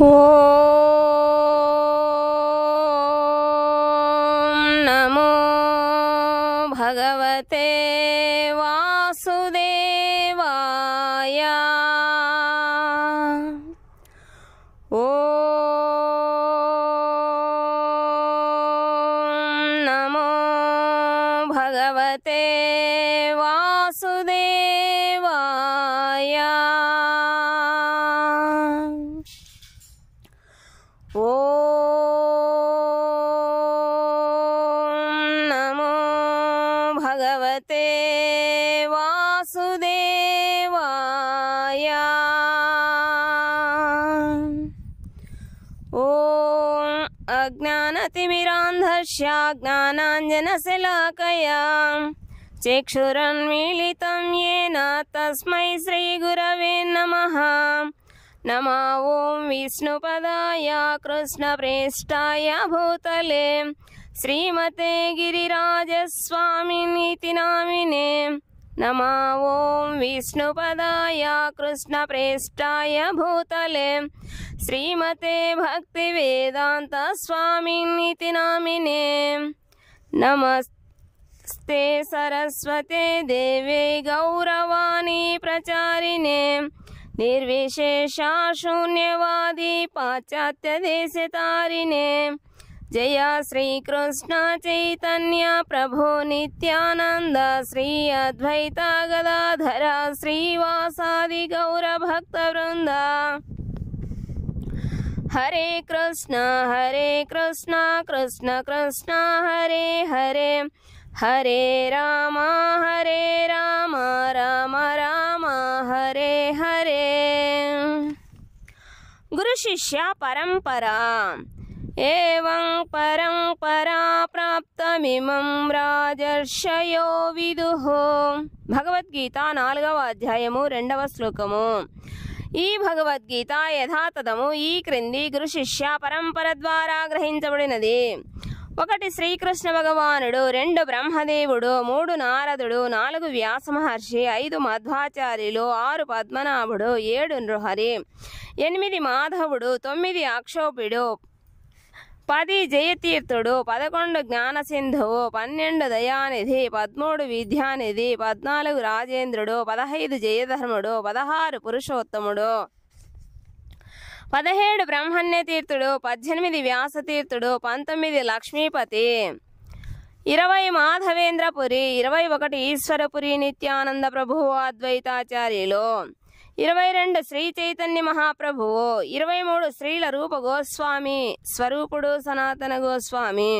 ఓం నమో భగవతే వాసుదేవాయ. ఓం నమో భగవతే వాసుదేవాయ. ఓం నమో భగవతే వాసుదేవాయ. ఓం అజ్ఞానతిమిరాంధస్య జ్ఞానాంజనశలాకయా చక్షురన్మీలితం యేన తస్మై శ్రీగురవే నమః. నమో ఓం విష్ణుపదాయ కృష్ణప్రేష్టాయ భూతలే శ్రీమతే గిరిరాజస్వామినితి నామినే. నమో ఓం విష్ణుపదాయ కృష్ణప్రేష్టాయ భూతలే శ్రీమతే భక్తివేదాంత స్వామినితి నామినే. నమస్తే సరస్వతే దేవే గౌరవాణి ప్రచారిణే నిర్విశేష శూన్యవాది పాశ్చాత్య దేశతారిణే. జయ శ్రీకృష్ణ చైతన్య ప్రభో నిత్యానంద శ్రీ అద్వైత గదాధర శ్రీవాసాది గౌర భక్త వృంద. హరే కృష్ణ కృష్ణ కృష్ణ హరే హరే హరే రామ రామ రామ హరే హరే. గురు శిష్య పరంపరా. ఏవం పరంపరా ప్రాప్తమిమం రాజర్షయో విదుః. భగవద్గీత 4వ అధ్యాయము 2వ శ్లోకము. ఈ భగవద్గీత యథాతథము ఈ క్రింది గురు శిష్య పరంపర ద్వారా గ్రహించబడినది. 1 శ్రీకృష్ణ భగవానుడు, 2 బ్రహ్మదేవుడు, 3 నారదుడు, 4 వ్యాస మహర్షి, 5 మధ్వాచార్యులు, 6 పద్మనాభుడు, 7 నృహరి, 8 మాధవుడు, 9 అక్షోపిడు, 10 జయతీర్థుడు, 11 జ్ఞానసింధువు, 12 దయానిధి, 13 విద్యానిధి, 14 రాజేంద్రుడు, 15 జయధర్ముడు, 16 పురుషోత్తముడు, 17 బ్రహ్మణ్యతీర్థుడు, 18 వ్యాసతీర్థుడు, 19 లక్ష్మీపతి, 20 మాధవేంద్రపురి, 21 ఈశ్వరపురి నిత్యానంద ప్రభువు అద్వైతాచార్యులు, 22 శ్రీ చైతన్య మహాప్రభువు, 23 శ్రీల రూప గోస్వామి స్వరూపుడు సనాతన గోస్వామి,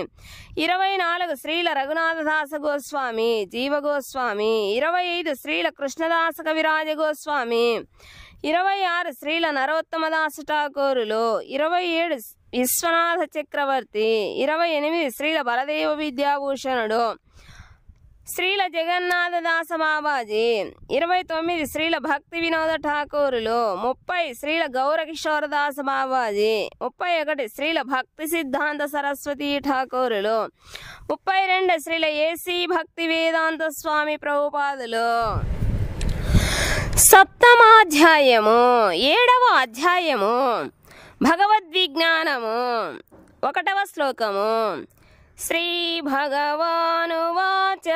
24 శ్రీల రఘునాథదాస గోస్వామి జీవ గోస్వామి, 25 శ్రీల కృష్ణదాస కవిరాజ గోస్వామి, 26 శ్రీల నరోత్తమదాస ఠాకూరులు, 27 విశ్వనాథ చక్రవర్తి, 28 శ్రీల బలదేవ విద్యాభూషణుడు శ్రీల జగన్నాథదాస బాబాజీ, 29 శ్రీల భక్తి వినోద ఠాకూరులు, 30 శ్రీల గౌరకిషోరదాస బాబాజీ, 31 శ్రీల భక్తి సిద్ధాంత సరస్వతి ఠాకూరులు, 32 శ్రీల ఏసీ భక్తి వేదాంత స్వామి ప్రభుపాదులు. 7వ అధ్యాయము భగవద్విజ్ఞానము. 1వ శ్లోకము. శ్రీ భగవానువాచ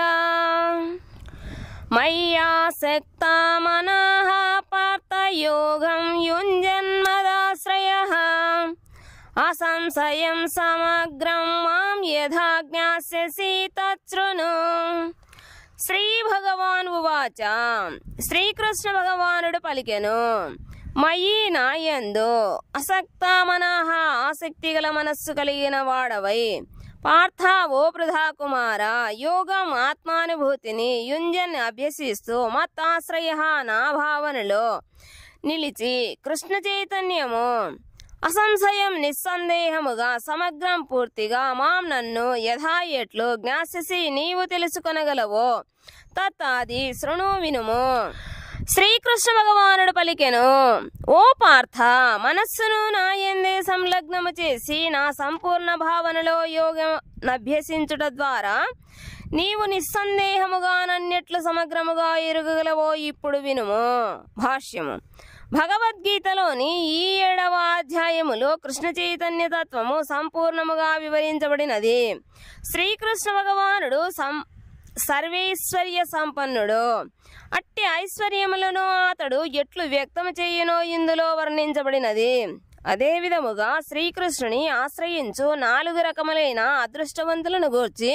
మయ్యాసక్తా మనః పార్థయోగం యుంజన్మదాశ్రయః అసంశయం సమగ్రం మాం యథా జ్ఞాస్యసి తచ్ఛృణు. శ్రీ భగవాన్ ఉవాచ. శ్రీకృష్ణ భగవానుడు పలికెను. మయి నాయందు అసక్తా మనః ఆసక్తి గల మనస్సు కలిగిన వాడవై పార్థ ఓ పృథా కుమార యోగం ఆత్మానుభూతిని యుంజన్ అభ్యసిస్తూ మత్తాశ్రయ నా భావనలో నిలిచి కృష్ణ చైతన్యము అసంశయం నిస్సందేహముగా సమగ్రం పూర్తిగా మాం నన్ను యథా ఎట్లు జ్ఞాస్యసి నీవు తెలుసుకొనగలవో తత్తాది శృణు వినుము. శ్రీకృష్ణ భగవానుడు పలికెను. ఓ పార్థ, మనస్సును నాయందే సంలగ్నము చేసి నా సంపూర్ణ భావనలో యోగం అభ్యసించుట ద్వారా నీవు నిస్సందేహముగా నన్నెట్లు సమగ్రముగా ఎరుగగలవో ఇప్పుడు వినుము. భాష్యము. భగవద్గీతలోని ఈ 7వ అధ్యాయములో కృష్ణ చైతన్య తత్వము సంపూర్ణముగా వివరించబడినది. శ్రీకృష్ణ భగవానుడు సర్వైశ్వర్య సంపన్నుడు. అట్టి ఐశ్వర్యములను అతడు ఎట్లు వ్యక్తం చేయునో ఇందులో వర్ణించబడినది. అదే విధముగా శ్రీకృష్ణుని ఆశ్రయించు 4 రకములైన అదృష్టవంతులను గూర్చి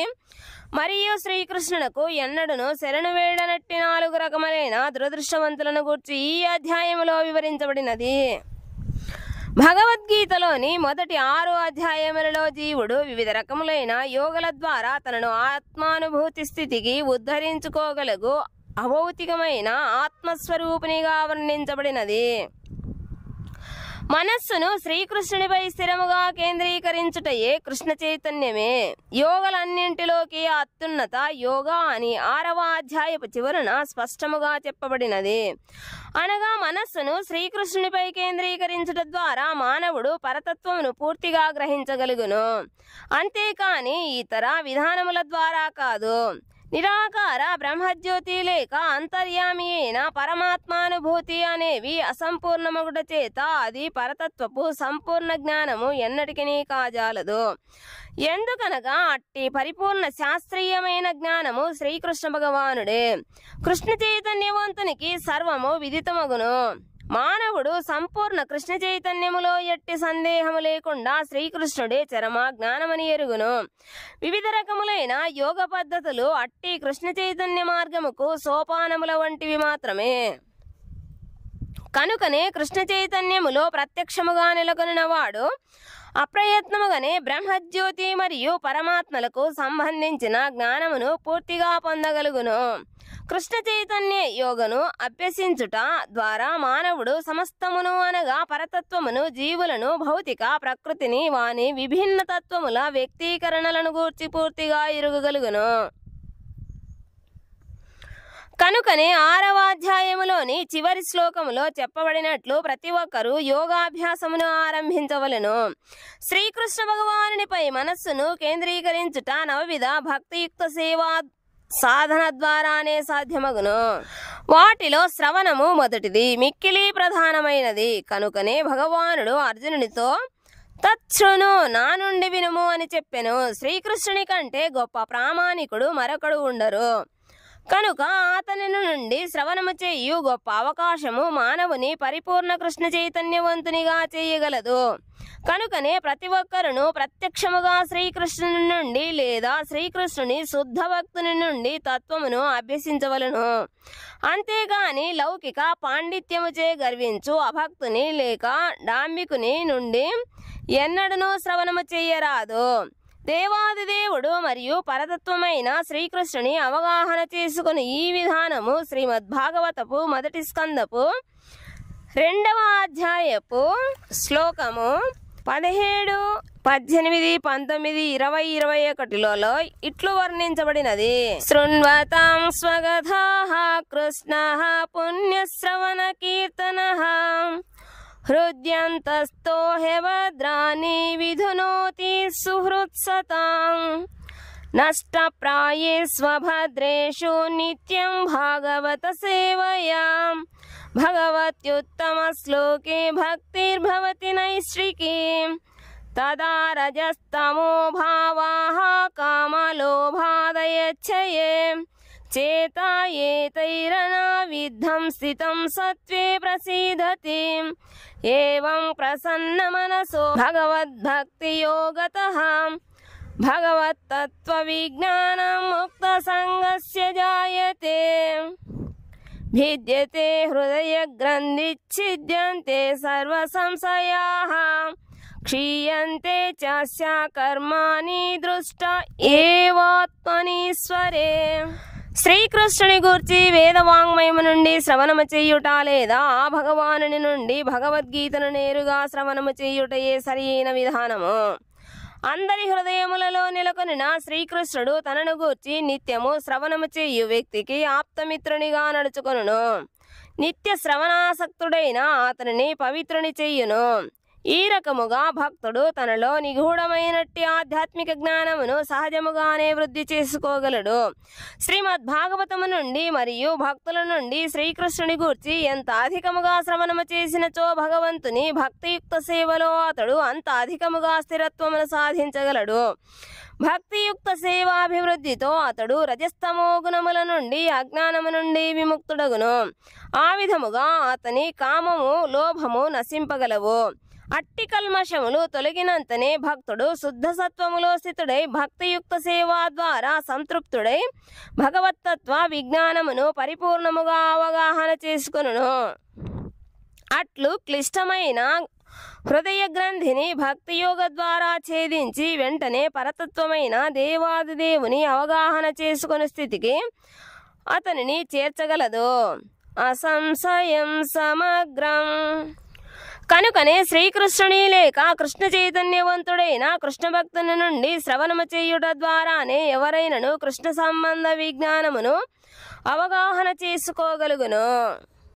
మరియు శ్రీకృష్ణునకు ఎన్నడను శరణు వేడనట్టి 4 రకములైన దురదృష్టవంతులను గూర్చి ఈ అధ్యాయములో వివరించబడినది. భగవద్గీతలోని మొదటి 6 అధ్యాయములలో జీవుడు వివిధ రకములైన యోగల ద్వారా తనను ఆత్మానుభూతి స్థితికి ఉద్ధరించుకోగలుగు అభౌతికమైన ఆత్మస్వరూపినిగా వర్ణించబడినది. మనస్సును శ్రీకృష్ణునిపై స్థిరముగా కేంద్రీకరించుటయే కృష్ణ చైతన్యమే. యోగలన్నింటిలోకి అత్యున్నత యోగా అని 6వ అధ్యాయపు చివరన స్పష్టముగా చెప్పబడినది. అనగా మనస్సును శ్రీకృష్ణునిపై కేంద్రీకరించుట ద్వారా మానవుడు పరతత్వమును పూర్తిగా గ్రహించగలుగును, అంతేకాని ఇతర విధానముల ద్వారా కాదు. నిరాకార బ్రహ్మజ్యోతి లేక అంతర్యామి అయిన పరమాత్మానుభూతి అనేవి అసంపూర్ణమగుట చేత అది పరతత్వపు సంపూర్ణ జ్ఞానము ఎన్నటికీ కాజాలదు. ఎందుకనగా అట్టి పరిపూర్ణ శాస్త్రీయమైన జ్ఞానము శ్రీకృష్ణ భగవానుడే. కృష్ణ చైతన్యవంతునికి సర్వము విదితమగును. మానవుడు సంపూర్ణ కృష్ణ చైతన్యములో ఎట్టి సందేహము లేకుండా శ్రీకృష్ణుడే చరమ జ్ఞానమని ఎరుగును. వివిధ రకములైన యోగ పద్ధతులు అట్టి కృష్ణ చైతన్య మార్గముకు సోపానముల వంటివి మాత్రమే. కనుకనే కృష్ణ చైతన్యములో ప్రత్యక్షముగా నెలకొనిన వాడు అప్రయత్నముగానే బ్రహ్మజ్యోతి మరియు పరమాత్మలకు సంబంధించిన జ్ఞానమును పూర్తిగా పొందగలుగును. కృష్ణ చైతన్య యోగను అభ్యసించుట ద్వారా మానవుడు సమస్తమును అనగా పరతత్వమును, జీవులను, భౌతిక ప్రకృతిని, వాని విభిన్న తత్వముల వ్యక్తీకరణలను గూర్చి పూర్తిగా ఎరుగగలుగును. కనుకనే 6వ అధ్యాయములోని చివరి శ్లోకములో చెప్పబడినట్లు ప్రతి ఒక్కరూ యోగాభ్యాసమును ఆరంభించవలెను. శ్రీకృష్ణ భగవానునిపై మనస్సును కేంద్రీకరించుట నవవిధ భక్తియుక్త సేవా సాధన ద్వారానే సాధ్యమగును. వాటిలో శ్రవణము మొదటిది, మిక్కిలి ప్రధానమైనది. కనుకనే భగవానుడు అర్జునునితో తచ్ఛృణు, నా నుండి వినుము అని చెప్పెను. శ్రీకృష్ణుని కంటే గొప్ప ప్రామాణికుడు మరొకడు ఉండరు. కనుక అతని నుండి శ్రవణము చేయు గొప్ప అవకాశము మానవుని పరిపూర్ణ కృష్ణ చైతన్యవంతునిగా చేయగలదు. కనుకనే ప్రతి ఒక్కరును ప్రత్యక్షముగా శ్రీకృష్ణుని నుండి లేదా శ్రీకృష్ణుని శుద్ధ భక్తుని నుండి తత్వమును అభ్యసించవలను. అంతేగాని లౌకిక పాండిత్యముచే గర్వించు అభక్తుని లేక డాంబికుని నుండి ఎన్నడనూ శ్రవణము చేయరాదు. దేవాదిదేవుడు మరియు పరతత్వమైన శ్రీకృష్ణుని అవగాహన చేసుకుని ఈ విధానము శ్రీమద్భాగవతపు మొదటి స్కందపు 2వ అధ్యాయపు శ్లోకము 17, 18, 19, 20, 21లలో ఇట్లు వర్ణించబడినది. శృణ్వతాం స్వగతాః కృష్ణః పుణ్యశ్రవణ కీర్తనః హృద్యంతస్థో హ్యభద్రాని విధునోతి సుహృత్సతాం నష్టప్రాయేష్వభద్రేషు నిత్యం భాగవత సేవయా భగవత్యుత్తమ శ్లోకే భక్తిర్భవతి నైష్ఠికీ తదా రజస్తమో భావాః కామలోభాదయచ్చయే చేతా ఏతైరనావిద్ధం స్థితం సత్వే ప్రసీదతి ఏవం ప్రసన్న మనసో భగవద్భక్తి యోగతః భగవత్తత్వ విజ్ఞానం ముక్త సంగస్య జాయతే భిద్యతే హృదయ గ్రంథిచ్ఛిద్యంతే సర్వ సంశయాః క్షీయంతే చాస్య కర్మాణి దృష్ట ఏవాత్మనీశ్వరే. శ్రీకృష్ణుని గూర్చి వేదవాంగ్మయము నుండి శ్రవణము చేయుట లేదా ఆ భగవానుని నుండి భగవద్గీతను నేరుగా శ్రవణము చేయుటయే సరియైన విధానము. అందరి హృదయములలో నెలకొనిన శ్రీకృష్ణుడు తనను గూర్చి నిత్యము శ్రవణము చేయు వ్యక్తికి ఆప్తమిత్రునిగా నడుచుకొనును. నిత్య శ్రవణాసక్తుడైన అతనిని పవిత్రుని చెయ్యును. ఈ రకముగా భక్తుడు తనలో నిగూఢమైనట్టి ఆధ్యాత్మిక జ్ఞానమును సహజముగానే వృద్ధి చేసుకోగలడు. శ్రీమద్ భాగవతము నుండి మరియు భక్తుల నుండి శ్రీకృష్ణుని గూర్చి ఎంత అధికముగా శ్రవణము చేసినచో భగవంతుని భక్తియుక్త సేవలో అతడు అంత అధికముగా స్థిరత్వమును సాధించగలడు. భక్తియుక్త సేవాభివృద్ధితో అతడు రజస్తమో గుణముల నుండి అజ్ఞానము నుండి విముక్తుడగును. ఆ విధముగా అతని కామము లోభము నశింపగలవు. అట్టి కల్మషములు తొలగినంతనే భక్తుడు శుద్ధ సత్వములో స్థితుడై భక్తియుక్త సేవ ద్వారా సంతృప్తుడై భగవత్తత్వ విజ్ఞానమును పరిపూర్ణముగా అవగాహన చేసుకొనును. అట్లు క్లిష్టమైన హృదయ గ్రంథిని భక్తియోగ ద్వారా ఛేదించి వెంటనే పరతత్వమైన దేవాదిదేవుని అవగాహన చేసుకుని స్థితికి అతనిని చేర్చగలదు. అసంశయం సమగ్రం. కనుకనే శ్రీకృష్ణుని లేక కృష్ణ చైతన్యవంతుడైన కృష్ణ భక్తుని నుండి శ్రవణము చేయుట ద్వారానే ఎవరైనను కృష్ణ సంబంధ విజ్ఞానమును అవగాహన చేసుకోగలుగును.